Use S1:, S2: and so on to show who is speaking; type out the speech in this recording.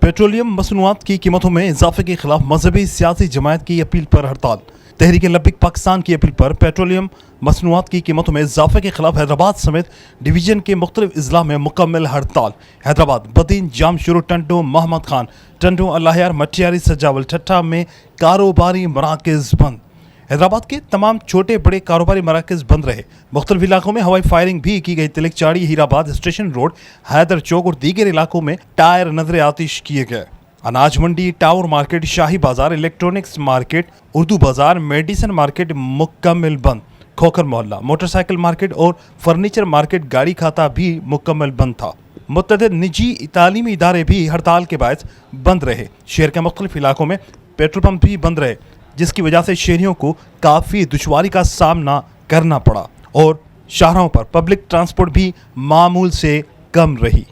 S1: Petroleum मसनूआत की कीमतों में इजाफे के खिलाफ मजहबी सियासी जमायत की अपील पर हड़ताल। तहरीक लब्बिक पाकिस्तान की अपील पर पेट्रोलियम मसनूआत की कीमतों में इजाफे के खिलाफ हैदराबाद समेत डिवीजन के मुख्तलिफ अजला में मुकम्मल हड़ताल। हैदराबाद बदीन जाम शुरू टंडो मोहम्मद खान टंडो अल्लाहयार मटियारी सजावल ठट्ठा में कारोबारी मराकज बंद। हैदराबाद के तमाम छोटे बड़े कारोबारी मराकज बंद रहे। मुख्तलिफ इलाकों में हवाई फायरिंग भी की गई। तिलक चाड़ी, हीराबाद स्टेशन रोड, हैदर चौक और दीगर इलाकों में टायर नजर आतिश किए गए। अनाज मंडी, टावर मार्केट, शाही बाजार, इलेक्ट्रॉनिक्स मार्केट, उर्दू बाजार, मेडिसिन मार्केट मुकम्मल बंद। खोखर मोहल्ला, मोटरसाइकिल मार्केट और फर्नीचर मार्केट, गाड़ी खाता भी मुकम्मल बंद था। मुतअद्दिद निजी तालीमी इदारे भी हड़ताल के बायस बंद रहे। शहर के मुख्तलिफ इलाकों में पेट्रोल पंप भी बंद रहे, जिसकी वजह से शहरियों को काफ़ी दुश्वारी का सामना करना पड़ा और शाहराहों पर पब्लिक ट्रांसपोर्ट भी मामूल से कम रही।